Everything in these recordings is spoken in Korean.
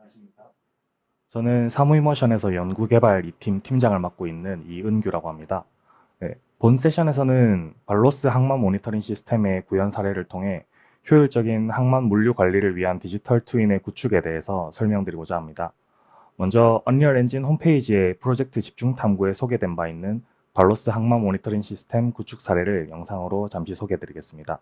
안녕하십니까? 저는 사무이모션에서 연구개발 2팀 팀장을 맡고 있는 이은규라고 합니다. 네, 본 세션에서는 발로스 항만 모니터링 시스템의 구현 사례를 통해 효율적인 항만 물류 관리를 위한 디지털 트윈의 구축에 대해서 설명드리고자 합니다. 먼저 언리얼 엔진 홈페이지에 프로젝트 집중 탐구에 소개된 바 있는 발로스 항만 모니터링 시스템 구축 사례를 영상으로 잠시 소개드리겠습니다.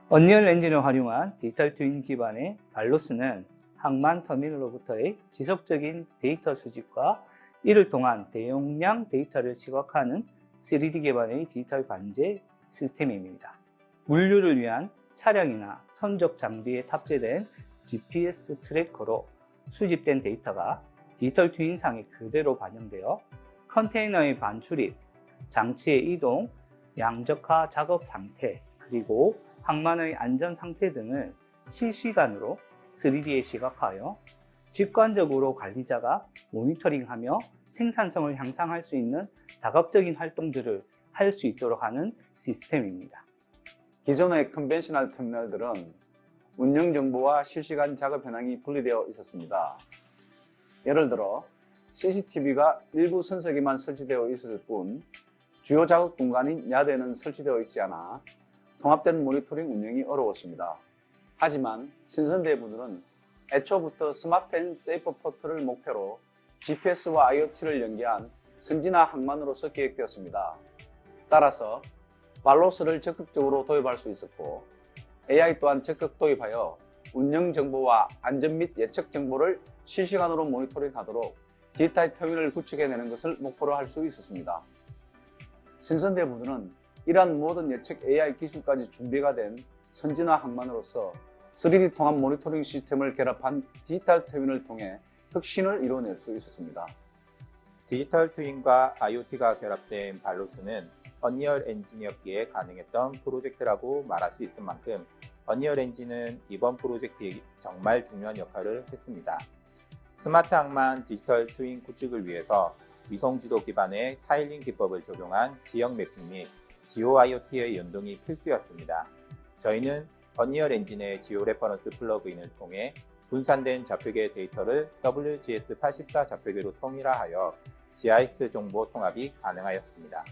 언리얼 엔진을 활용한 디지털 트윈 기반의 발로스는 항만 터미널로부터의 지속적인 데이터 수집과 이를 통한 대용량 데이터를 시각화하는 3D 기반의 디지털 관제 시스템입니다. 물류를 위한 차량이나 선적 장비에 탑재된 GPS 트래커로 수집된 데이터가 디지털 트윈상에 그대로 반영되어 컨테이너의 반출입, 장치의 이동, 양적화 작업 상태, 그리고 항만의 안전 상태 등을 실시간으로 3D에 시각화하여 직관적으로 관리자가 모니터링하며 생산성을 향상할 수 있는 다각적인 활동들을 할 수 있도록 하는 시스템입니다. 기존의 컨벤셔널 터미널들은 운영 정보와 실시간 작업 현황이 분리되어 있었습니다. 예를 들어 CCTV가 일부 선석에만 설치되어 있었을 뿐 주요 작업 공간인 야대는 설치되어 있지 않아 통합된 모니터링 운영이 어려웠습니다. 하지만 신선대부들은 애초부터 스마트 앤 세이프 포트를 목표로 GPS와 IoT를 연계한 선진화 항만으로서 계획되었습니다. 따라서 발로스를 적극적으로 도입할 수 있었고 AI 또한 적극 도입하여 운영 정보와 안전 및 예측 정보를 실시간으로 모니터링하도록 디지털 터미널을 구축해내는 것을 목표로 할 수 있었습니다. 신선대부들은 이러한 모든 예측 AI 기술까지 준비가 된 선진화 항만으로서 3D 통합 모니터링 시스템을 결합한 디지털 트윈을 통해 혁신을 이뤄낼 수 있었습니다. 디지털 트윈과 IoT가 결합된 발로스는 언리얼 엔진이었기에 가능했던 프로젝트라고 말할 수 있을 만큼 언리얼 엔진은 이번 프로젝트에 정말 중요한 역할을 했습니다. 스마트 항만 디지털 트윈 구축을 위해서 위성지도 기반의 타일링 기법을 적용한 지역 매핑 및 지오 IoT의 연동이 필수였습니다. 저희는 언리얼 엔진의 지오 레퍼런스 플러그인을 통해 분산된 좌표계 데이터를 WGS84 좌표계로 통일화하여 GIS 정보 통합이 가능하였습니다.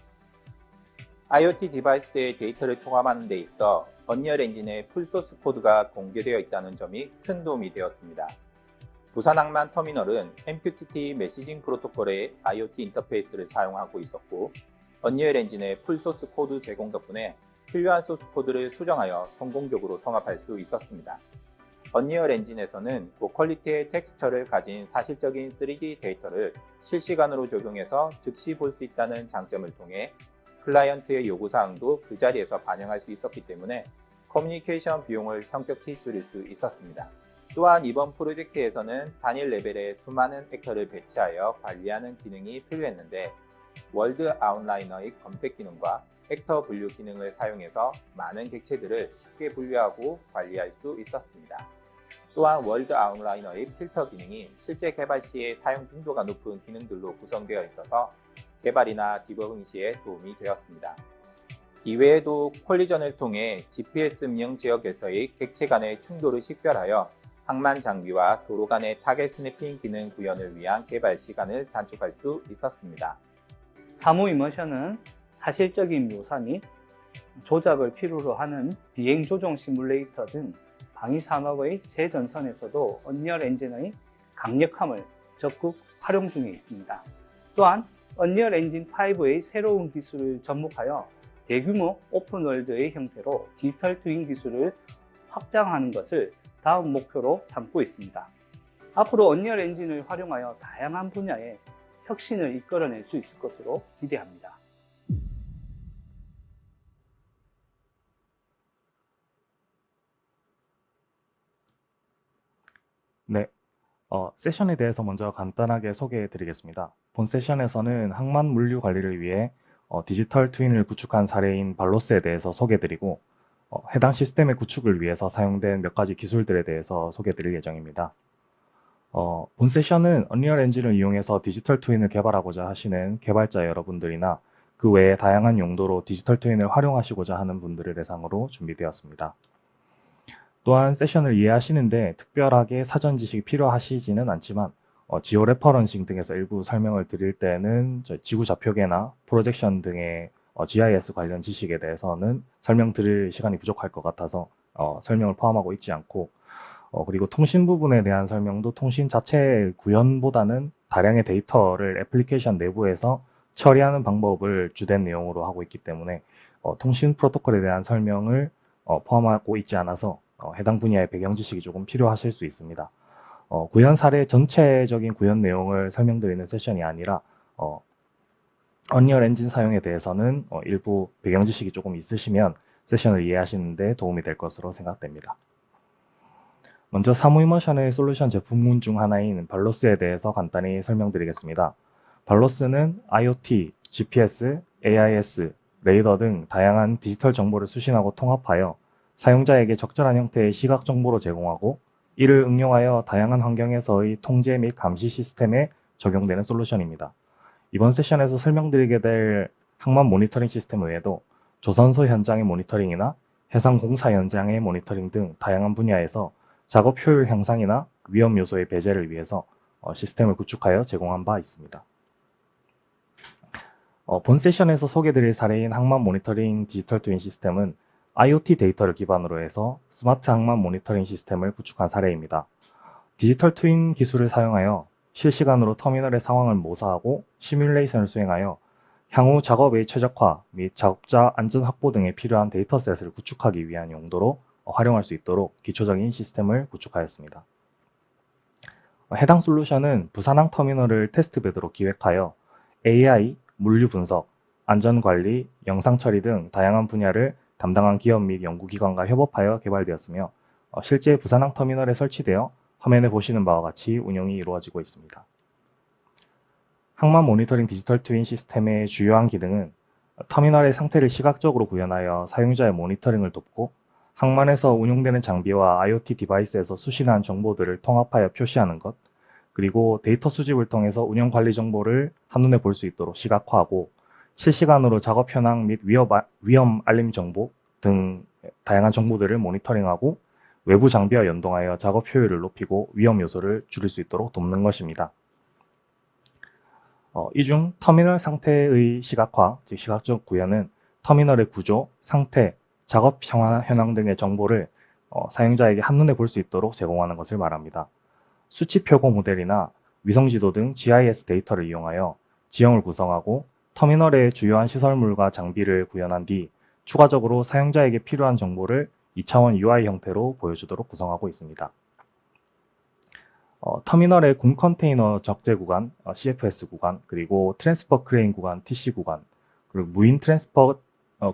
IoT 디바이스의 데이터를 통합하는 데 있어 언리얼 엔진의 풀소스 코드가 공개되어 있다는 점이 큰 도움이 되었습니다. 부산 항만 터미널은 MQTT 메시징 프로토콜의 IoT 인터페이스를 사용하고 있었고 언리얼 엔진의 풀소스 코드 제공 덕분에 필요한 소스 코드를 수정하여 성공적으로 통합할 수 있었습니다. 언리얼 엔진에서는 고퀄리티의 텍스처를 가진 사실적인 3D 데이터를 실시간으로 적용해서 즉시 볼 수 있다는 장점을 통해 클라이언트의 요구사항도 그 자리에서 반영할 수 있었기 때문에 커뮤니케이션 비용을 현격히 줄일 수 있었습니다. 또한 이번 프로젝트에서는 단일 레벨의 수많은 액터를 배치하여 관리하는 기능이 필요했는데 월드 아웃라이너의 검색 기능과 액터 분류 기능을 사용해서 많은 객체들을 쉽게 분류하고 관리할 수 있었습니다. 또한 월드 아웃라이너의 필터 기능이 실제 개발 시에 사용 빈도가 높은 기능들로 구성되어 있어서 개발이나 디버깅 시에 도움이 되었습니다. 이외에도 콜리전을 통해 GPS 음영 지역에서의 객체 간의 충돌을 식별하여 항만 장비와 도로 간의 타겟 스냅핑 기능 구현을 위한 개발 시간을 단축할 수 있었습니다. 사무 이머션은 사실적인 묘사 및 조작을 필요로 하는 비행 조종 시뮬레이터 등 방위 산업의 최전선에서도 언리얼 엔진의 강력함을 적극 활용 중에 있습니다. 또한 언리얼 엔진 5의 새로운 기술을 접목하여 대규모 오픈월드의 형태로 디지털 트윈 기술을 확장하는 것을 다음 목표로 삼고 있습니다. 앞으로 언리얼 엔진을 활용하여 다양한 분야의 혁신을 이끌어낼 수 있을 것으로 기대합니다. 네, 세션에 대해서 먼저 간단하게 소개해 드리겠습니다. 본 세션에서는 항만 물류 관리를 위해 디지털 트윈을 구축한 사례인 발로스에 대해서 소개해 드리고 해당 시스템의 구축을 위해서 사용된 몇 가지 기술들에 대해서 소개드릴 예정입니다. 본 세션은 언리얼 엔진을 이용해서 디지털 트윈을 개발하고자 하시는 개발자 여러분들이나 그 외에 다양한 용도로 디지털 트윈을 활용하시고자 하는 분들을 대상으로 준비되었습니다. 또한 세션을 이해하시는데 특별하게 사전 지식이 필요하시지는 않지만 지오 레퍼런싱 등에서 일부 설명을 드릴 때는 지구 좌표계나 프로젝션 등의 GIS 관련 지식에 대해서는 설명드릴 시간이 부족할 것 같아서 설명을 포함하고 있지 않고 그리고 통신 부분에 대한 설명도 통신 자체의 구현보다는 다량의 데이터를 애플리케이션 내부에서 처리하는 방법을 주된 내용으로 하고 있기 때문에 통신 프로토콜에 대한 설명을 포함하고 있지 않아서 해당 분야의 배경 지식이 조금 필요하실 수 있습니다. 구현 사례 전체적인 구현 내용을 설명드리는 세션이 아니라 언리얼 엔진 사용에 대해서는 일부 배경 지식이 조금 있으시면 세션을 이해하시는 데 도움이 될 것으로 생각됩니다. 먼저 사무이머션의 솔루션 제품군 중 하나인 발로스에 대해서 간단히 설명드리겠습니다. 발로스는 IoT, GPS, AIS, 레이더 등 다양한 디지털 정보를 수신하고 통합하여 사용자에게 적절한 형태의 시각 정보로 제공하고 이를 응용하여 다양한 환경에서의 통제 및 감시 시스템에 적용되는 솔루션입니다. 이번 세션에서 설명드리게 될 항만 모니터링 시스템 외에도 조선소 현장의 모니터링이나 해상 공사 현장의 모니터링 등 다양한 분야에서 작업 효율 향상이나 위험 요소의 배제를 위해서 시스템을 구축하여 제공한 바 있습니다. 본 세션에서 소개드릴 사례인 항만 모니터링 디지털 트윈 시스템은 IoT 데이터를 기반으로 해서 스마트 항만 모니터링 시스템을 구축한 사례입니다. 디지털 트윈 기술을 사용하여 실시간으로 터미널의 상황을 모사하고 시뮬레이션을 수행하여 향후 작업의 최적화 및 작업자 안전 확보 등에 필요한 데이터셋을 구축하기 위한 용도로 활용할 수 있도록 기초적인 시스템을 구축하였습니다. 해당 솔루션은 부산항 터미널을 테스트베드로 기획하여 AI, 물류 분석, 안전관리, 영상 처리 등 다양한 분야를 담당한 기업 및 연구기관과 협업하여 개발되었으며 실제 부산항 터미널에 설치되어 화면에 보시는 바와 같이 운영이 이루어지고 있습니다. 항만 모니터링 디지털 트윈 시스템의 주요한 기능은 터미널의 상태를 시각적으로 구현하여 사용자의 모니터링을 돕고 항만에서 운용되는 장비와 IoT 디바이스에서 수신한 정보들을 통합하여 표시하는 것, 그리고 데이터 수집을 통해서 운영 관리 정보를 한눈에 볼 수 있도록 시각화하고 실시간으로 작업 현황 및 위험 알림 정보 등 다양한 정보들을 모니터링하고 외부 장비와 연동하여 작업 효율을 높이고 위험 요소를 줄일 수 있도록 돕는 것입니다. 이 중 터미널 상태의 시각화, 즉 시각적 구현은 터미널의 구조, 상태, 작업 현황 등의 정보를 사용자에게 한눈에 볼 수 있도록 제공하는 것을 말합니다. 수치 표고 모델이나 위성지도 등 GIS 데이터를 이용하여 지형을 구성하고 터미널의 주요한 시설물과 장비를 구현한 뒤 추가적으로 사용자에게 필요한 정보를 2차원 UI 형태로 보여주도록 구성하고 있습니다. 터미널의 공 컨테이너 적재 구간, CFS 구간, 그리고 트랜스퍼 크레인 구간, TC 구간, 그리고 무인 트랜스퍼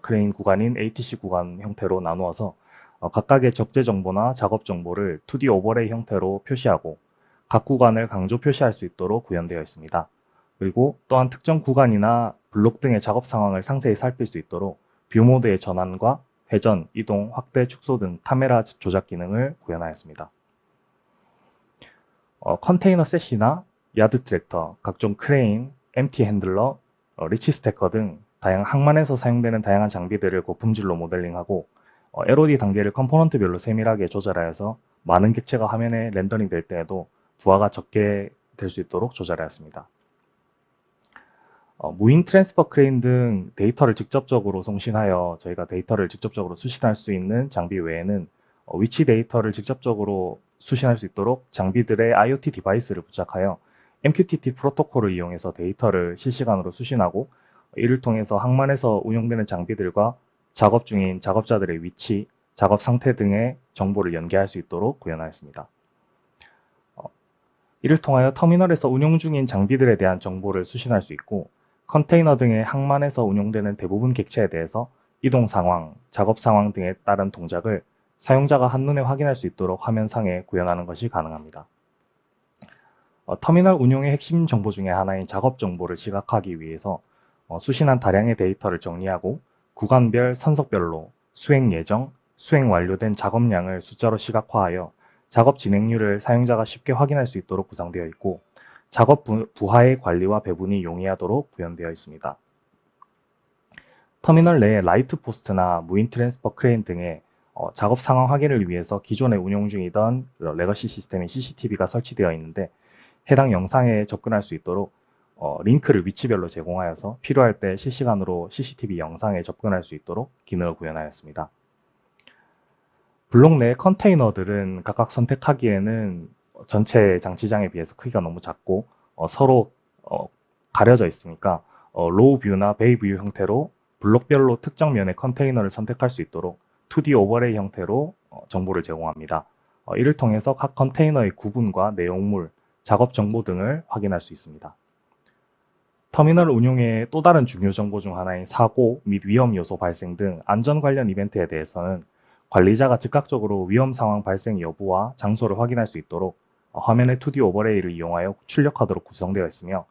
크레인 구간인 ATC 구간 형태로 나누어서 각각의 적재 정보나 작업 정보를 2D 오버레이 형태로 표시하고 각 구간을 강조 표시할 수 있도록 구현되어 있습니다. 그리고 또한 특정 구간이나 블록 등의 작업 상황을 상세히 살필 수 있도록 뷰 모드의 전환과 회전, 이동, 확대, 축소 등 카메라 조작 기능을 구현하였습니다. 컨테이너 셋이나 야드 트랙터, 각종 크레인, MT 핸들러, 리치 스태커 등 다양한 항만에서 사용되는 다양한 장비들을 고품질로 모델링하고 LOD 단계를 컴포넌트별로 세밀하게 조절하여서 많은 객체가 화면에 렌더링 될 때에도 부하가 적게 될 수 있도록 조절하였습니다. 무인 트랜스퍼 크레인 등 데이터를 직접적으로 송신하여 저희가 데이터를 직접적으로 수신할 수 있는 장비 외에는 위치 데이터를 직접적으로 수신할 수 있도록 장비들의 IoT 디바이스를 부착하여 MQTT 프로토콜을 이용해서 데이터를 실시간으로 수신하고 이를 통해서 항만에서 운용되는 장비들과 작업 중인 작업자들의 위치, 작업 상태 등의 정보를 연계할 수 있도록 구현하였습니다. 이를 통하여 터미널에서 운용 중인 장비들에 대한 정보를 수신할 수 있고 컨테이너 등의 항만에서 운용되는 대부분 객체에 대해서 이동 상황, 작업 상황 등에 따른 동작을 사용자가 한눈에 확인할 수 있도록 화면상에 구현하는 것이 가능합니다. 터미널 운용의 핵심 정보 중에 하나인 작업 정보를 시각화하기 위해서 수신한 다량의 데이터를 정리하고 구간별, 선석별로 수행 예정, 수행 완료된 작업량을 숫자로 시각화하여 작업 진행률을 사용자가 쉽게 확인할 수 있도록 구성되어 있고 작업 부하의 관리와 배분이 용이하도록 구현되어 있습니다. 터미널 내에 라이트 포스트나 무인 트랜스퍼 크레인 등의 작업 상황 확인을 위해서 기존에 운용 중이던 레거시 시스템인 CCTV가 설치되어 있는데 해당 영상에 접근할 수 있도록 링크를 위치별로 제공하여서 필요할 때 실시간으로 CCTV 영상에 접근할 수 있도록 기능을 구현하였습니다. 블록 내 컨테이너들은 각각 선택하기에는 전체 장치장에 비해서 크기가 너무 작고 서로 가려져 있으니까 로우 뷰나 베이 뷰 형태로 블록별로 특정 면의 컨테이너를 선택할 수 있도록 2D 오버레이 형태로 정보를 제공합니다. 이를 통해서 각 컨테이너의 구분과 내용물, 작업 정보 등을 확인할 수 있습니다. 터미널 운용의 또 다른 중요 정보 중 하나인 사고 및 위험 요소 발생 등 안전 관련 이벤트에 대해서는 관리자가 즉각적으로 위험 상황 발생 여부와 장소를 확인할 수 있도록 화면의 2D 오버레이를 이용하여 출력하도록 구성되어 있으며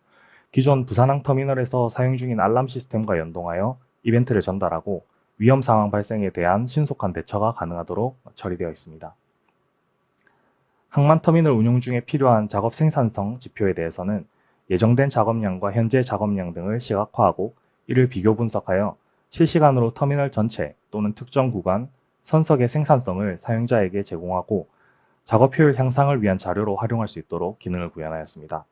기존 부산항 터미널에서 사용 중인 알람 시스템과 연동하여 이벤트를 전달하고 위험 상황 발생에 대한 신속한 대처가 가능하도록 처리되어 있습니다. 항만 터미널 운용 중에 필요한 작업 생산성 지표에 대해서는 예정된 작업량과 현재 작업량 등을 시각화하고 이를 비교 분석하여 실시간으로 터미널 전체 또는 특정 구간, 선석의 생산성을 사용자에게 제공하고 작업 효율 향상을 위한 자료로 활용할 수 있도록 기능을 구현하였습니다.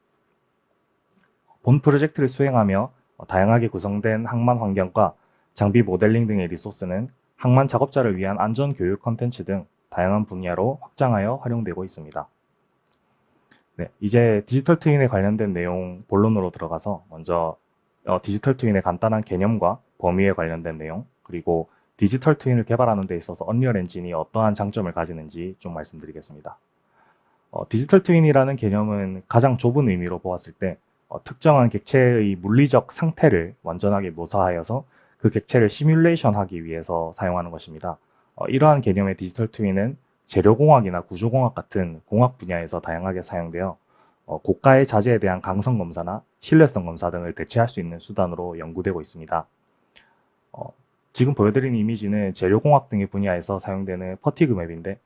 본 프로젝트를 수행하며 다양하게 구성된 항만 환경과 장비 모델링 등의 리소스는 항만 작업자를 위한 안전 교육 콘텐츠 등 다양한 분야로 확장하여 활용되고 있습니다. 네, 이제 디지털 트윈에 관련된 내용 본론으로 들어가서 먼저 디지털 트윈의 간단한 개념과 범위에 관련된 내용, 그리고 디지털 트윈을 개발하는 데 있어서 언리얼 엔진이 어떠한 장점을 가지는지 좀 말씀드리겠습니다. 디지털 트윈이라는 개념은 가장 좁은 의미로 보았을 때 특정한 객체의 물리적 상태를 완전하게 묘사하여서 그 객체를 시뮬레이션 하기 위해서 사용하는 것입니다. 이러한 개념의 디지털 트윈은 재료공학이나 구조공학 같은 공학 분야에서 다양하게 사용되어 고가의 자재에 대한 강성 검사나 신뢰성 검사 등을 대체할 수 있는 수단으로 연구되고 있습니다. 지금 보여드린 이미지는 재료공학 등의 분야에서 사용되는 퍼티그 맵인데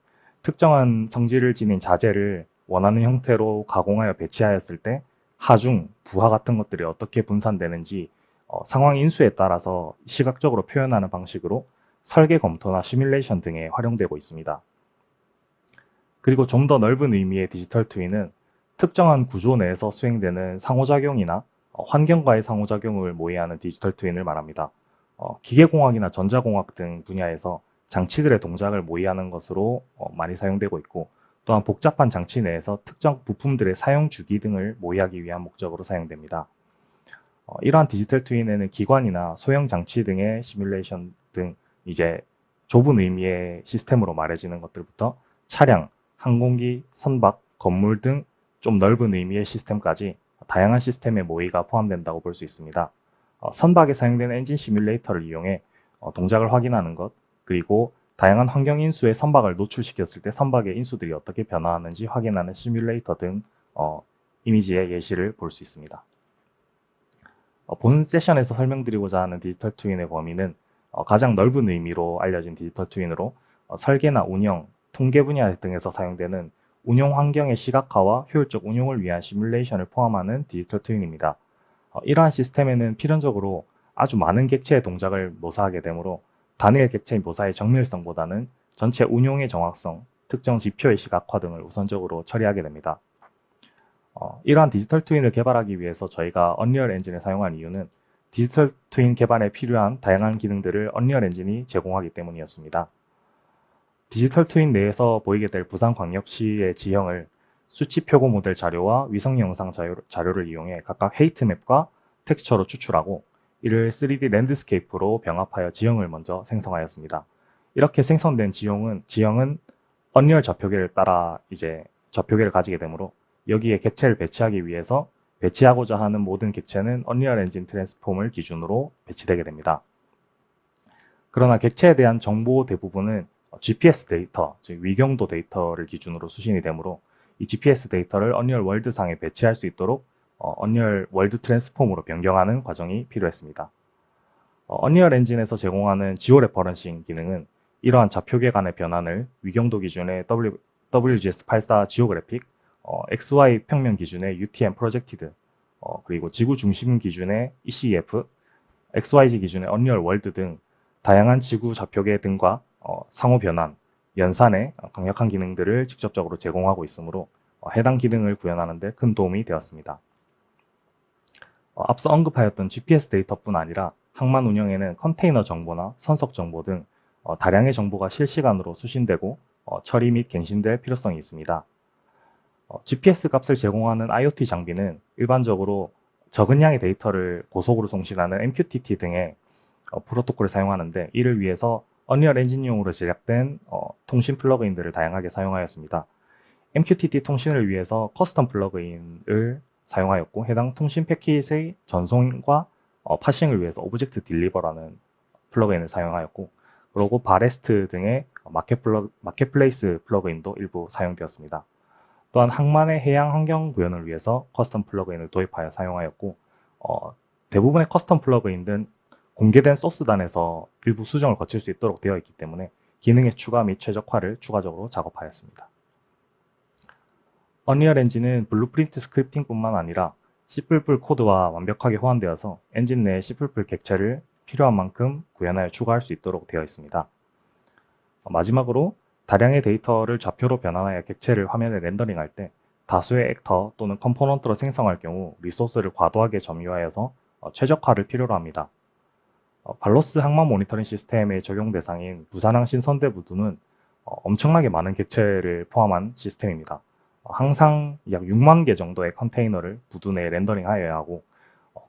특정한 성질을 지닌 자재를 원하는 형태로 가공하여 배치하였을 때 하중, 부하 같은 것들이 어떻게 분산되는지 상황 인수에 따라서 시각적으로 표현하는 방식으로 설계 검토나 시뮬레이션 등에 활용되고 있습니다. 그리고 좀 더 넓은 의미의 디지털 트윈은 특정한 구조 내에서 수행되는 상호작용이나 환경과의 상호작용을 모의하는 디지털 트윈을 말합니다. 기계공학이나 전자공학 등 분야에서 장치들의 동작을 모의하는 것으로 많이 사용되고 있고 또한 복잡한 장치 내에서 특정 부품들의 사용 주기 등을 모의하기 위한 목적으로 사용됩니다. 이러한 디지털 트윈에는 기관이나 소형 장치 등의 시뮬레이션 등 이제 좁은 의미의 시스템으로 말해지는 것들부터 차량, 항공기, 선박, 건물 등 좀 넓은 의미의 시스템까지 다양한 시스템의 모의가 포함된다고 볼 수 있습니다. 선박에 사용되는 엔진 시뮬레이터를 이용해 동작을 확인하는 것, 그리고 다양한 환경 인수에 선박을 노출시켰을 때 선박의 인수들이 어떻게 변화하는지 확인하는 시뮬레이터 등 이미지의 예시를 볼 수 있습니다. 본 세션에서 설명드리고자 하는 디지털 트윈의 범위는 가장 넓은 의미로 알려진 디지털 트윈으로 설계나 운영, 통계 분야 등에서 사용되는 운용 환경의 시각화와 효율적 운용을 위한 시뮬레이션을 포함하는 디지털 트윈입니다. 이러한 시스템에는 필연적으로 아주 많은 객체의 동작을 묘사하게 되므로 단일 객체 묘사의 정밀성보다는 전체 운용의 정확성, 특정 지표의 시각화 등을 우선적으로 처리하게 됩니다. 이러한 디지털 트윈을 개발하기 위해서 저희가 언리얼 엔진을 사용한 이유는 디지털 트윈 개발에 필요한 다양한 기능들을 언리얼 엔진이 제공하기 때문이었습니다. 디지털 트윈 내에서 보이게 될 부산광역시의 지형을 수치 표고 모델 자료와 위성 영상 자료를 이용해 각각 헤이트맵과 텍스처로 추출하고 이를 3D 랜드스케이프로 병합하여 지형을 먼저 생성하였습니다. 이렇게 생성된 지형은 언리얼 좌표계를 따라 이제 좌표계를 가지게 되므로 여기에 객체를 배치하기 위해서 배치하고자 하는 모든 객체는 언리얼 엔진 트랜스폼을 기준으로 배치되게 됩니다. 그러나 객체에 대한 정보 대부분은 GPS 데이터, 즉 위경도 데이터를 기준으로 수신이 되므로 이 GPS 데이터를 언리얼 월드상에 배치할 수 있도록 언리얼 월드 트랜스폼으로 변경하는 과정이 필요했습니다. 언리얼 엔진에서 제공하는 지오 레퍼런싱 기능은 이러한 좌표계 간의 변환을 위경도 기준의 WGS84 지오그래픽, XY 평면 기준의 UTM 프로젝티드, 그리고 지구 중심 기준의 ECEF, XYZ 기준의 언리얼 월드 등 다양한 지구 좌표계 등과 상호 변환, 연산의 강력한 기능들을 직접적으로 제공하고 있으므로 해당 기능을 구현하는 데 큰 도움이 되었습니다. 앞서 언급하였던 GPS 데이터뿐 아니라 항만 운영에는 컨테이너 정보나 선석 정보 등 다량의 정보가 실시간으로 수신되고 처리 및 갱신될 필요성이 있습니다. GPS 값을 제공하는 IoT 장비는 일반적으로 적은 양의 데이터를 고속으로 송신하는 MQTT 등의 프로토콜을 사용하는데, 이를 위해서 언리얼 엔진용으로 제작된 통신 플러그인들을 다양하게 사용하였습니다. MQTT 통신을 위해서 커스텀 플러그인을 사용하였고, 해당 통신 패킷의 전송과 파싱을 위해서 오브젝트 딜리버라는 플러그인을 사용하였고, 그리고 바레스트 등의 마켓플레이스 플러그인도 일부 사용되었습니다. 또한 항만의 해양 환경 구현을 위해서 커스텀 플러그인을 도입하여 사용하였고, 대부분의 커스텀 플러그인은 공개된 소스단에서 일부 수정을 거칠 수 있도록 되어 있기 때문에 기능의 추가 및 최적화를 추가적으로 작업하였습니다. 언리얼 엔진은 블루프린트 스크립팅뿐만 아니라 C++ 코드와 완벽하게 호환되어서 엔진 내에 C++ 객체를 필요한 만큼 구현하여 추가할 수 있도록 되어 있습니다. 마지막으로 다량의 데이터를 좌표로 변환하여 객체를 화면에 렌더링할 때 다수의 액터 또는 컴포넌트로 생성할 경우 리소스를 과도하게 점유하여서 최적화를 필요로 합니다. 발로스 항만 모니터링 시스템의 적용 대상인 부산항신 선대부두는 엄청나게 많은 객체를 포함한 시스템입니다. 항상 약 6만 개 정도의 컨테이너를 부두 내에 렌더링하여야 하고,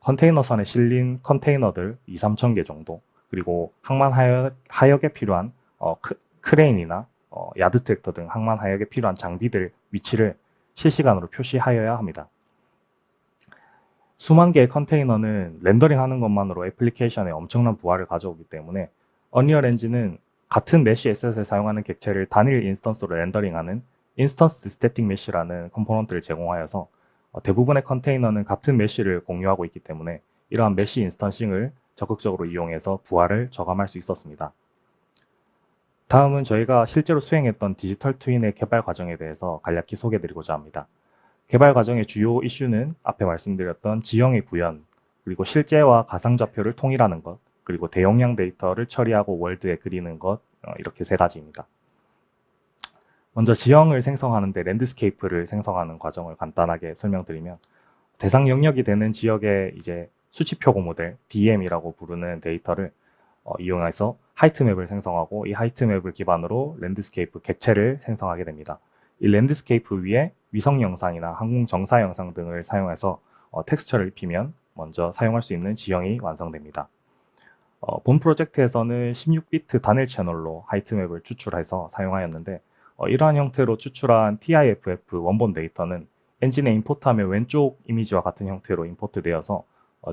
컨테이너선에 실린 컨테이너들 2~3천 개 정도, 그리고 항만 하역에 필요한 크레인이나 야드 트랙터 등 항만 하역에 필요한 장비들 위치를 실시간으로 표시하여야 합니다. 수만 개의 컨테이너는 렌더링하는 것만으로 애플리케이션에 엄청난 부하를 가져오기 때문에 언리얼 엔진은 같은 메쉬 에셋을 사용하는 객체를 단일 인스턴스로 렌더링하는 인스턴스 스태틱 메쉬라는 컴포넌트를 제공하여서 대부분의 컨테이너는 같은 메쉬를 공유하고 있기 때문에 이러한 메쉬 인스턴싱을 적극적으로 이용해서 부하를 저감할 수 있었습니다. 다음은 저희가 실제로 수행했던 디지털 트윈의 개발 과정에 대해서 간략히 소개해드리고자 합니다. 개발 과정의 주요 이슈는 앞에 말씀드렸던 지형의 구현, 그리고 실제와 가상좌표를 통일하는 것, 그리고 대용량 데이터를 처리하고 월드에 그리는 것, 이렇게 세 가지입니다. 먼저 지형을 생성하는데 랜드스케이프를 생성하는 과정을 간단하게 설명드리면, 대상 영역이 되는 지역의 이제 수치표고 모델, DM이라고 부르는 데이터를 이용해서 하이트맵을 생성하고, 이 하이트맵을 기반으로 랜드스케이프 객체를 생성하게 됩니다. 이 랜드스케이프 위에 위성 영상이나 항공 정사 영상 등을 사용해서 텍스처를 입히면 먼저 사용할 수 있는 지형이 완성됩니다. 본 프로젝트에서는 16비트 단일 채널로 하이트맵을 추출해서 사용하였는데, 이러한 형태로 추출한 TIFF 원본 데이터는 엔진에 임포트하면 왼쪽 이미지와 같은 형태로 임포트되어서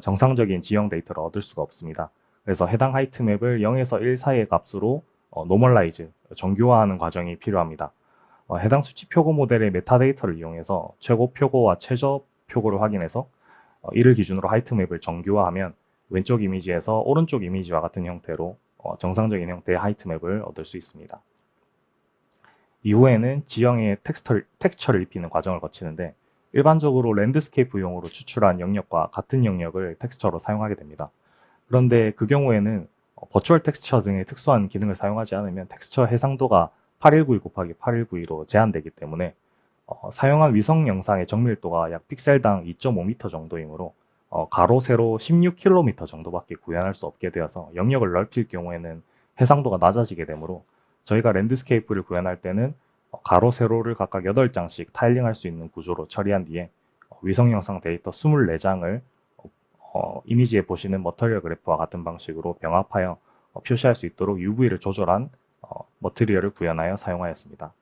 정상적인 지형 데이터를 얻을 수가 없습니다. 그래서 해당 하이트맵을 0에서 1 사이의 값으로 노멀라이즈, 정교화하는 과정이 필요합니다. 해당 수치 표고 모델의 메타데이터를 이용해서 최고 표고와 최저 표고를 확인해서 이를 기준으로 하이트맵을 정교화하면 왼쪽 이미지에서 오른쪽 이미지와 같은 형태로 정상적인 형태의 하이트맵을 얻을 수 있습니다. 이후에는 지형에 텍스처를 입히는 과정을 거치는데, 일반적으로 랜드스케이프용으로 추출한 영역과 같은 영역을 텍스처로 사용하게 됩니다. 그런데 그 경우에는 버추얼 텍스처 등의 특수한 기능을 사용하지 않으면 텍스처 해상도가 8192 곱하기 8192로 제한되기 때문에 사용한 위성 영상의 정밀도가 약 픽셀당 2.5m 정도이므로 가로 세로 16km 정도밖에 구현할 수 없게 되어서 영역을 넓힐 경우에는 해상도가 낮아지게 되므로 저희가 랜드스케이프를 구현할 때는 가로 세로를 각각 8장씩 타일링할 수 있는 구조로 처리한 뒤에 위성 영상 데이터 24장을 이미지에 보시는 머터리얼 그래프와 같은 방식으로 병합하여 표시할 수 있도록 UV를 조절한 머티리얼을 구현하여 사용하였습니다.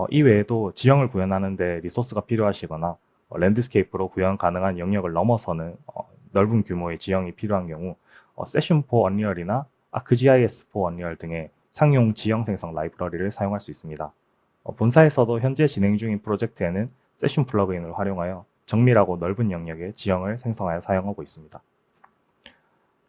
이외에도 지형을 구현하는데 리소스가 필요하시거나 랜드스케이프로 구현 가능한 영역을 넘어서는 넓은 규모의 지형이 필요한 경우 세션4 언리얼이나 ArcGIS4 언리얼 등의 상용 지형 생성 라이브러리를 사용할 수 있습니다. 본사에서도 현재 진행 중인 프로젝트에는 세션 플러그인을 활용하여 정밀하고 넓은 영역의 지형을 생성하여 사용하고 있습니다.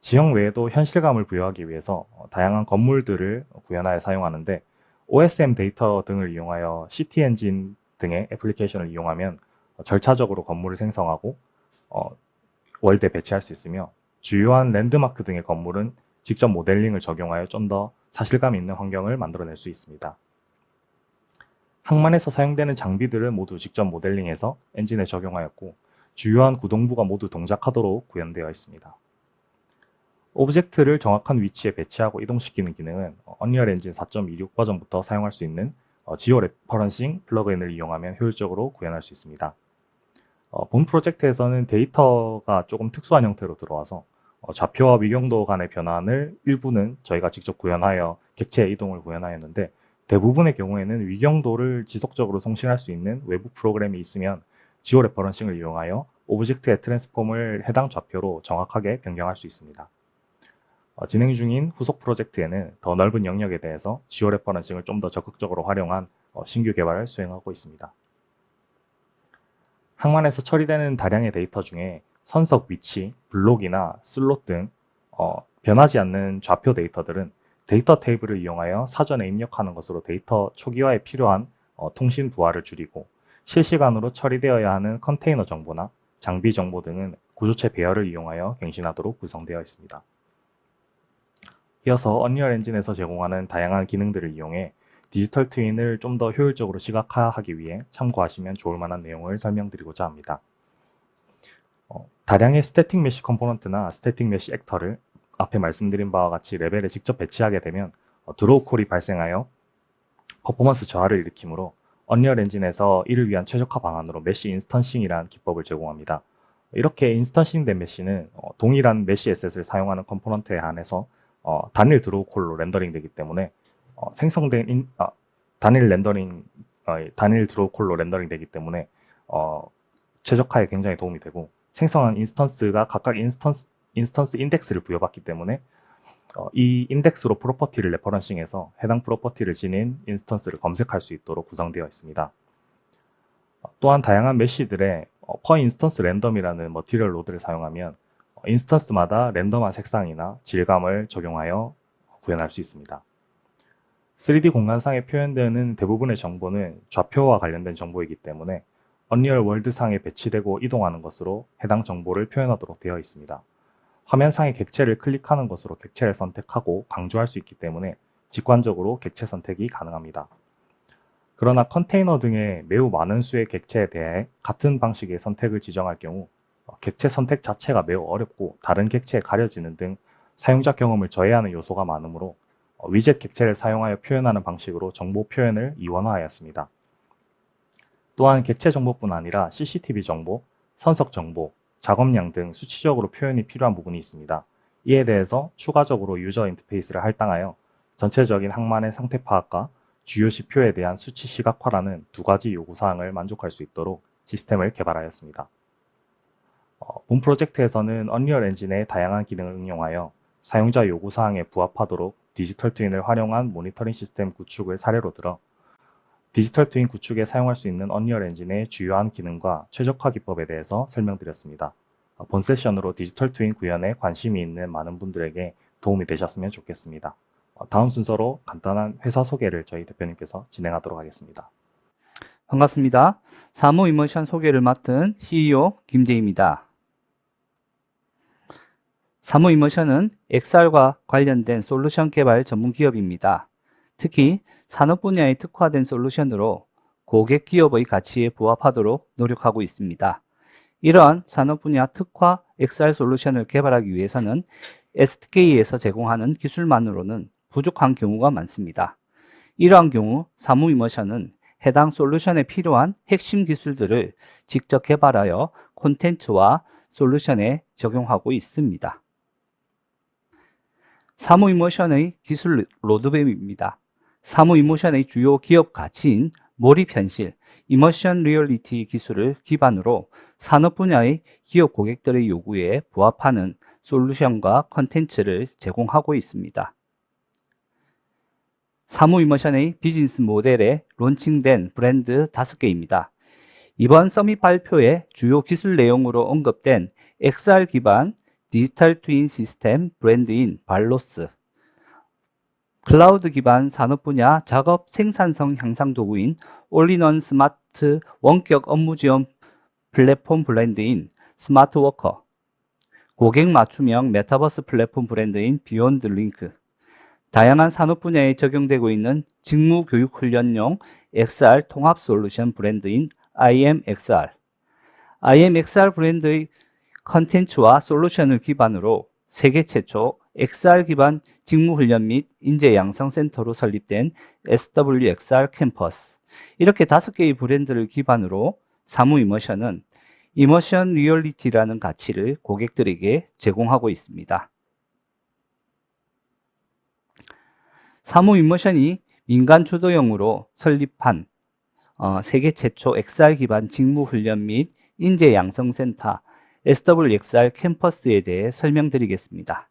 지형 외에도 현실감을 부여하기 위해서 다양한 건물들을 구현하여 사용하는데 OSM 데이터 등을 이용하여 시티 엔진 등의 애플리케이션을 이용하면 절차적으로 건물을 생성하고 월드에 배치할 수 있으며 주요한 랜드마크 등의 건물은 직접 모델링을 적용하여 좀 더 사실감 있는 환경을 만들어낼 수 있습니다. 항만에서 사용되는 장비들은 모두 직접 모델링해서 엔진에 적용하였고 주요한 구동부가 모두 동작하도록 구현되어 있습니다. 오브젝트를 정확한 위치에 배치하고 이동시키는 기능은 언리얼 엔진 4.26 버전부터 사용할 수 있는 지오 레퍼런싱 플러그인을 이용하면 효율적으로 구현할 수 있습니다. 본 프로젝트에서는 데이터가 조금 특수한 형태로 들어와서 좌표와 위경도 간의 변환을 일부는 저희가 직접 구현하여 객체 이동을 구현하였는데 대부분의 경우에는 위경도를 지속적으로 송신할 수 있는 외부 프로그램이 있으면 지오 레퍼런싱을 이용하여 오브젝트의 트랜스폼을 해당 좌표로 정확하게 변경할 수 있습니다. 진행 중인 후속 프로젝트에는 더 넓은 영역에 대해서 지오 레퍼런싱을 좀 더 적극적으로 활용한 신규 개발을 수행하고 있습니다. 항만에서 처리되는 다량의 데이터 중에 선석 위치, 블록이나 슬롯 등 변하지 않는 좌표 데이터들은 데이터 테이블을 이용하여 사전에 입력하는 것으로 데이터 초기화에 필요한 통신 부하를 줄이고 실시간으로 처리되어야 하는 컨테이너 정보나 장비 정보 등은 구조체 배열을 이용하여 갱신하도록 구성되어 있습니다. 이어서 언리얼 엔진에서 제공하는 다양한 기능들을 이용해 디지털 트윈을 좀 더 효율적으로 시각화하기 위해 참고하시면 좋을 만한 내용을 설명드리고자 합니다. 다량의 스태틱 메쉬 컴포넌트나 스태틱 메쉬 액터를 앞에 말씀드린 바와 같이 레벨에 직접 배치하게 되면 드로우 콜이 발생하여 퍼포먼스 저하를 일으키므로 언리얼 엔진에서 이를 위한 최적화 방안으로 메쉬 인스턴싱이라는 기법을 제공합니다. 이렇게 인스턴싱된 메쉬는 동일한 메쉬 에셋을 사용하는 컴포넌트에 한해서 단일 드로우 콜로 렌더링 되기 때문에 생성된 단일 드로우 콜로 렌더링 되기 때문에 최적화에 굉장히 도움이 되고 생성한 인스턴스가 각각 인스턴스 인덱스를 부여받기 때문에 이 인덱스로 프로퍼티를 레퍼런싱해서 해당 프로퍼티를 지닌 인스턴스를 검색할 수 있도록 구성되어 있습니다. 또한 다양한 메쉬들의 per 인스턴스 랜덤이라는 머티리얼 로드를 사용하면 인스턴스마다 랜덤한 색상이나 질감을 적용하여 구현할 수 있습니다. 3D 공간상에 표현되는 대부분의 정보는 좌표와 관련된 정보이기 때문에 언리얼 월드상에 배치되고 이동하는 것으로 해당 정보를 표현하도록 되어 있습니다. 화면상의 객체를 클릭하는 것으로 객체를 선택하고 강조할 수 있기 때문에 직관적으로 객체 선택이 가능합니다. 그러나 컨테이너 등의 매우 많은 수의 객체에 대해 같은 방식의 선택을 지정할 경우 객체 선택 자체가 매우 어렵고 다른 객체에 가려지는 등 사용자 경험을 저해하는 요소가 많으므로 위젯 객체를 사용하여 표현하는 방식으로 정보 표현을 이원화하였습니다. 또한 객체 정보뿐 아니라 CCTV 정보, 선석 정보, 작업량 등 수치적으로 표현이 필요한 부분이 있습니다. 이에 대해서 추가적으로 유저 인터페이스를 할당하여 전체적인 항만의 상태 파악과 주요 지표에 대한 수치 시각화라는 두 가지 요구사항을 만족할 수 있도록 시스템을 개발하였습니다. 본 프로젝트에서는 언리얼 엔진의 다양한 기능을 응용하여 사용자 요구사항에 부합하도록 디지털 트윈을 활용한 모니터링 시스템 구축을 사례로 들어 디지털 트윈 구축에 사용할 수 있는 언리얼 엔진의 주요한 기능과 최적화 기법에 대해서 설명드렸습니다. 본 세션으로 디지털 트윈 구현에 관심이 있는 많은 분들에게 도움이 되셨으면 좋겠습니다. 다음 순서로 간단한 회사 소개를 저희 대표님께서 진행하도록 하겠습니다. 반갑습니다. 사무 이머션 소개를 맡은 CEO 김재희입니다. 사무 이머션은 XR과 관련된 솔루션 개발 전문 기업입니다. 특히 산업 분야에 특화된 솔루션으로 고객 기업의 가치에 부합하도록 노력하고 있습니다. 이러한 산업 분야 특화 XR 솔루션을 개발하기 위해서는 SK에서 제공하는 기술만으로는 부족한 경우가 많습니다. 이러한 경우 사무 이머션은 해당 솔루션에 필요한 핵심 기술들을 직접 개발하여 콘텐츠와 솔루션에 적용하고 있습니다. 사무 이머션의 기술 로드맵입니다. 사무 이머션의 주요 기업 가치인 몰입 현실, 이머션 리얼리티 기술을 기반으로 산업 분야의 기업 고객들의 요구에 부합하는 솔루션과 콘텐츠를 제공하고 있습니다. 사무 이머션의 비즈니스 모델에 론칭된 브랜드 5개입니다. 이번 서밋 발표의 주요 기술 내용으로 언급된 XR 기반 디지털 트윈 시스템 브랜드인 발로스, 클라우드 기반 산업 분야 작업 생산성 향상 도구인 올인원 스마트 원격 업무 지원 플랫폼 브랜드인 스마트워커, 고객 맞춤형 메타버스 플랫폼 브랜드인 비욘드 링크, 다양한 산업 분야에 적용되고 있는 직무 교육 훈련용 XR 통합 솔루션 브랜드인 IMXR, IMXR 브랜드의 컨텐츠와 솔루션을 기반으로 세계 최초 XR 기반 직무 훈련 및 인재 양성 센터로 설립된 SWXR 캠퍼스. 이렇게 5개의 브랜드를 기반으로 사무 이머션은 이머션 리얼리티라는 가치를 고객들에게 제공하고 있습니다. 사무 이머션이 민간 주도형으로 설립한 세계 최초 XR 기반 직무 훈련 및 인재 양성 센터 SWXR 캠퍼스에 대해 설명드리겠습니다.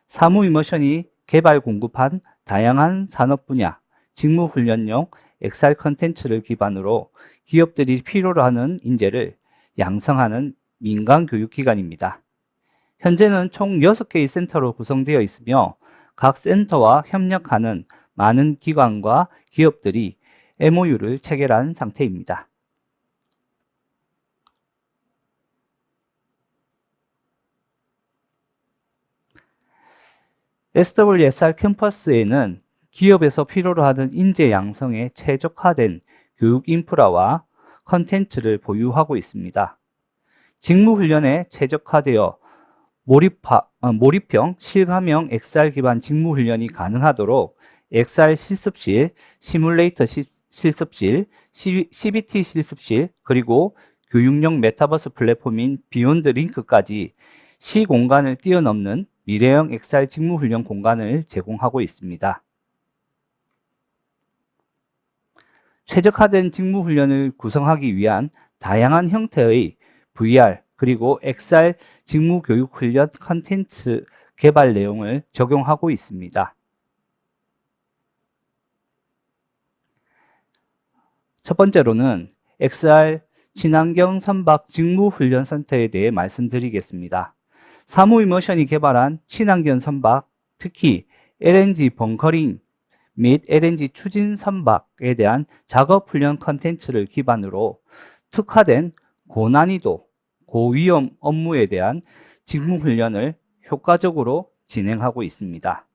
사무 이머션이 개발 공급한 다양한 산업 분야 직무 훈련용 XR 컨텐츠를 기반으로 기업들이 필요로 하는 인재를 양성하는 민간 교육기관입니다. 현재는 총 6개의 센터로 구성되어 있으며 각 센터와 협력하는 많은 기관과 기업들이 MOU를 체결한 상태입니다. SWSR 캠퍼스에는 기업에서 필요로 하는 인재 양성에 최적화된 교육 인프라와 컨텐츠를 보유하고 있습니다. 직무 훈련에 최적화되어 몰입형 실감형 XR 기반 직무 훈련이 가능하도록 XR 실습실, 시뮬레이터 실습실, CBT 실습실, 그리고 교육용 메타버스 플랫폼인 비욘드 링크까지 시공간을 뛰어넘는 미래형 XR 직무 훈련 공간을 제공하고 있습니다. 최적화된 직무 훈련을 구성하기 위한 다양한 형태의 VR 그리고 XR 직무 교육 훈련 컨텐츠 개발 내용을 적용하고 있습니다. 첫 번째로는 XR 친환경 선박 직무 훈련 센터에 대해 말씀드리겠습니다. 사무 이머션이 개발한 친환경 선박, 특히 LNG 벙커링 및 LNG 추진 선박에 대한 작업 훈련 컨텐츠를 기반으로 특화된 고난이도, 고위험 업무에 대한 직무 훈련을 효과적으로 진행하고 있습니다.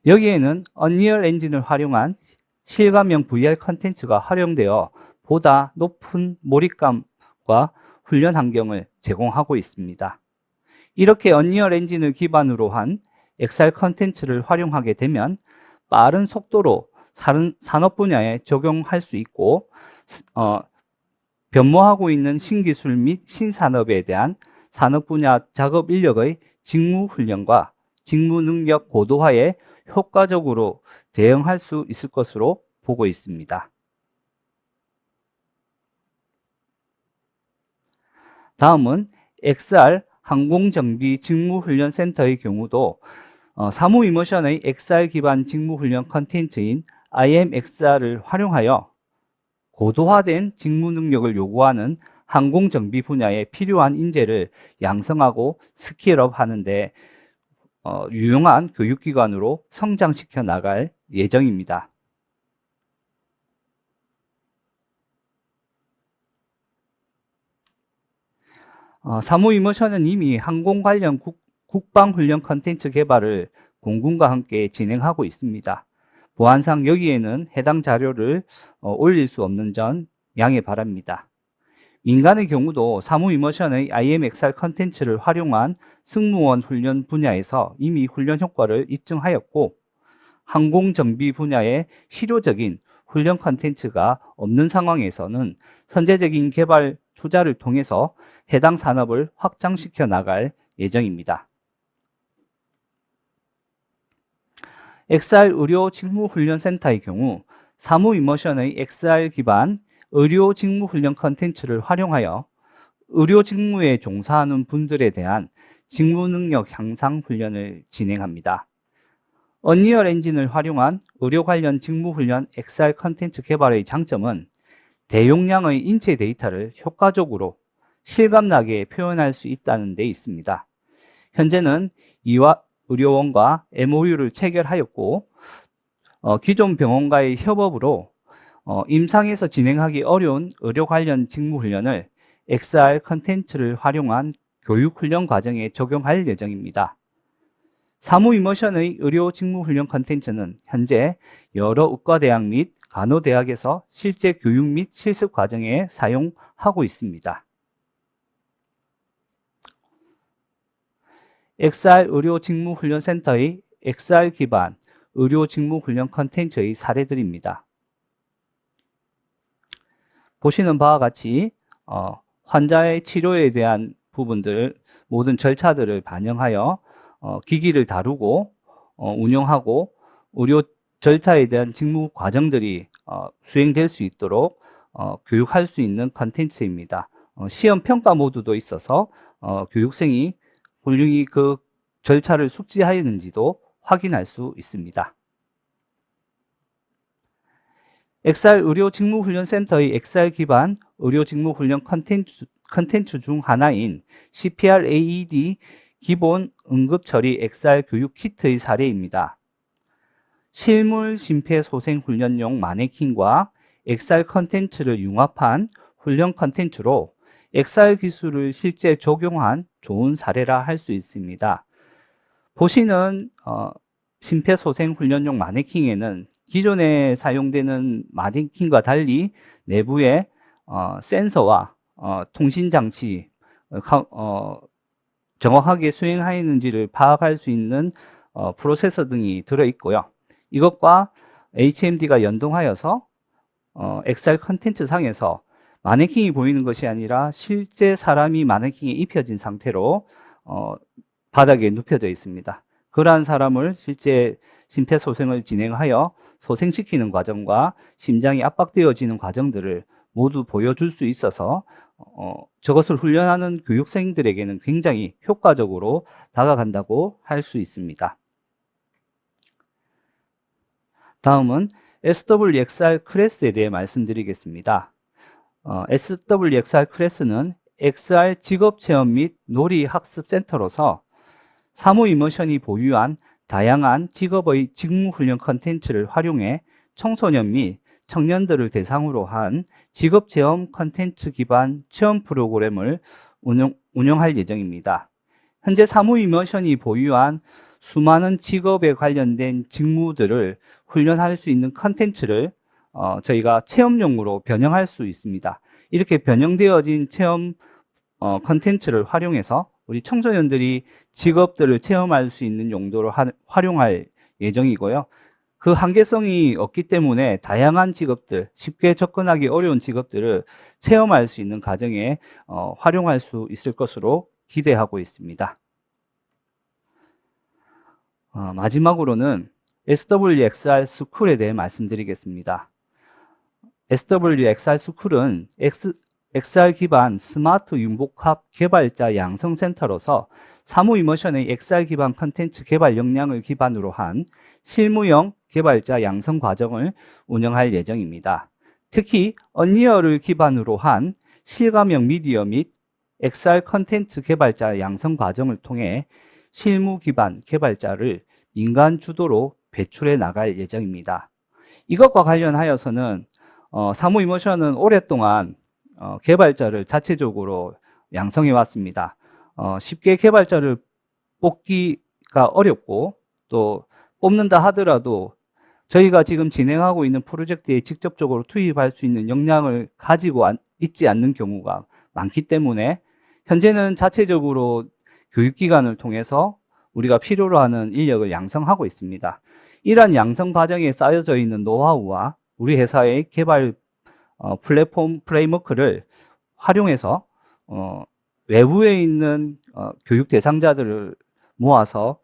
여기에는 언리얼 엔진을 활용한 실감형 VR 컨텐츠가 활용되어 보다 높은 몰입감과 훈련 환경을 제공하고 있습니다. 이렇게 언리얼 엔진을 기반으로 한 XR 컨텐츠를 활용하게 되면 빠른 속도로 산업 분야에 적용할 수 있고 변모하고 있는 신기술 및 신산업에 대한 산업 분야 작업 인력의 직무 훈련과 직무 능력 고도화에 효과적으로 대응할 수 있을 것으로 보고 있습니다. 다음은 XR 항공정비 직무훈련센터의 경우도 사무 이머션의 XR 기반 직무훈련 컨텐츠인 IMXR을 활용하여 고도화된 직무 능력을 요구하는 항공정비 분야에 필요한 인재를 양성하고 스킬업 하는데 유용한 교육기관으로 성장시켜 나갈 예정입니다. 사무 이머션은 이미 항공 관련 국방훈련 컨텐츠 개발을 공군과 함께 진행하고 있습니다. 보안상 여기에는 해당 자료를 올릴 수 없는 점 양해 바랍니다. 민간의 경우도 사무 이머션의 IMXR 컨텐츠를 활용한 승무원 훈련 분야에서 이미 훈련 효과를 입증하였고 항공 정비 분야에 실효적인 훈련 컨텐츠가 없는 상황에서는 선제적인 개발 투자를 통해서 해당 산업을 확장시켜 나갈 예정입니다. XR 의료 직무훈련센터의 경우 사무 이머션의 XR 기반 의료 직무훈련 컨텐츠를 활용하여 의료 직무에 종사하는 분들에 대한 직무 능력 향상 훈련을 진행합니다. 언리얼 엔진을 활용한 의료 관련 직무훈련 XR 컨텐츠 개발의 장점은 대용량의 인체 데이터를 효과적으로 실감나게 표현할 수 있다는 데 있습니다. 현재는 이와 의료원과 MOU를 체결하였고 기존 병원과의 협업으로 임상에서 진행하기 어려운 의료 관련 직무 훈련을 XR 컨텐츠를 활용한 교육 훈련 과정에 적용할 예정입니다. 사무 이머션의 의료 직무 훈련 컨텐츠는 현재 여러 의과대학 및 간호대학에서 실제 교육 및 실습 과정에 사용하고 있습니다. XR 의료직무훈련센터의 XR 기반 의료직무훈련 컨텐츠의 사례들입니다. 보시는 바와 같이 환자의 치료에 대한 부분들, 모든 절차들을 반영하여 기기를 다루고 운영하고 의료 절차에 대한 직무 과정들이 수행될 수 있도록 교육할 수 있는 컨텐츠입니다. 시험 평가 모드도 있어서 교육생이 훌륭히 그 절차를 숙지하였는지도 확인할 수 있습니다. XR 의료직무훈련센터의 XR 기반 의료직무훈련 컨텐츠 중 하나인 CPR AED 기본 응급처리 XR 교육 키트의 사례입니다. 실물 심폐소생훈련용 마네킹과 XR 컨텐츠를 융합한 훈련 컨텐츠로 XR 기술을 실제 적용한 좋은 사례라 할 수 있습니다. 보시는 심폐소생훈련용 마네킹에는 기존에 사용되는 마네킹과 달리 내부에 센서와 통신장치, 정확하게 수행하였는지를 파악할 수 있는 프로세서 등이 들어있고요. 이것과 HMD가 연동하여서 XR 컨텐츠 상에서 마네킹이 보이는 것이 아니라 실제 사람이 마네킹에 입혀진 상태로 바닥에 눕혀져 있습니다. 그러한 사람을 실제 심폐소생을 진행하여 소생시키는 과정과 심장이 압박되어지는 과정들을 모두 보여줄 수 있어서 저것을 훈련하는 교육생들에게는 굉장히 효과적으로 다가간다고 할 수 있습니다. 다음은 SWXR 클래스에 대해 말씀드리겠습니다. SWXR 클래스는 XR 직업체험 및 놀이학습센터로서 사무 이머션이 보유한 다양한 직업의 직무훈련 컨텐츠를 활용해 청소년 및 청년들을 대상으로 한 직업체험 컨텐츠 기반 체험 프로그램을 운영할 예정입니다. 현재 사무 이머션이 보유한 수많은 직업에 관련된 직무들을 훈련할 수 있는 컨텐츠를 저희가 체험용으로 변형할 수 있습니다. 이렇게 변형되어진 체험 컨텐츠를 활용해서 우리 청소년들이 직업들을 체험할 수 있는 용도로 활용할 예정이고요. 그 한계성이 없기 때문에 다양한 직업들, 쉽게 접근하기 어려운 직업들을 체험할 수 있는 과정에 활용할 수 있을 것으로 기대하고 있습니다. 마지막으로는 SWXR 스쿨에 대해 말씀드리겠습니다. SWXR 스쿨은 XR 기반 스마트 융복합 개발자 양성센터로서 사무 이머션의 XR 기반 컨텐츠 개발 역량을 기반으로 한 실무형 개발자 양성 과정을 운영할 예정입니다. 특히 언리얼을 기반으로 한 실감형 미디어 및 XR 컨텐츠 개발자 양성 과정을 통해 실무 기반 개발자를 민간 주도로 배출해 나갈 예정입니다. 이것과 관련하여서는 사무 이머션은 오랫동안 개발자를 자체적으로 양성해 왔습니다. 쉽게 개발자를 뽑기가 어렵고 또 뽑는다 하더라도 저희가 지금 진행하고 있는 프로젝트에 직접적으로 투입할 수 있는 역량을 가지고 있지 않는 경우가 많기 때문에 현재는 자체적으로 교육기관을 통해서 우리가 필요로 하는 인력을 양성하고 있습니다. 이러한 양성 과정에 쌓여져 있는 노하우와 우리 회사의 개발 플랫폼 프레임워크를 활용해서 외부에 있는 교육 대상자들을 모아서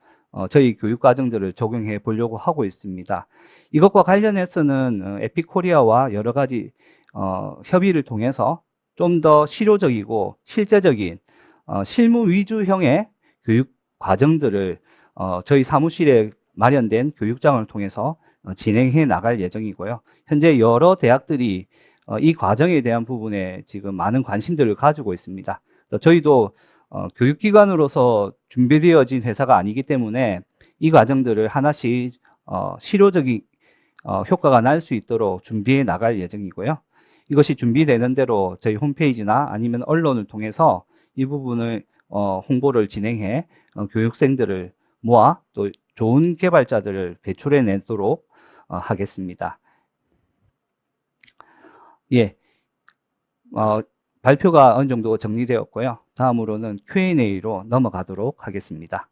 저희 교육 과정들을 적용해 보려고 하고 있습니다. 이것과 관련해서는 에피코리아와 여러 가지 협의를 통해서 좀 더 실효적이고 실제적인 실무 위주형의 교육 과정들을 저희 사무실에 마련된 교육장을 통해서 진행해 나갈 예정이고요. 현재 여러 대학들이 이 과정에 대한 부분에 지금 많은 관심들을 가지고 있습니다. 그래서 저희도 교육기관으로서 준비되어진 회사가 아니기 때문에 이 과정들을 하나씩 실효적인 효과가 날 수 있도록 준비해 나갈 예정이고요. 이것이 준비되는 대로 저희 홈페이지나 아니면 언론을 통해서 이 부분을 홍보를 진행해 교육생들을 모아 또 좋은 개발자들을 배출해 내도록 하겠습니다. 예, 발표가 어느 정도 정리되었고요. 다음으로는 Q&A로 넘어가도록 하겠습니다.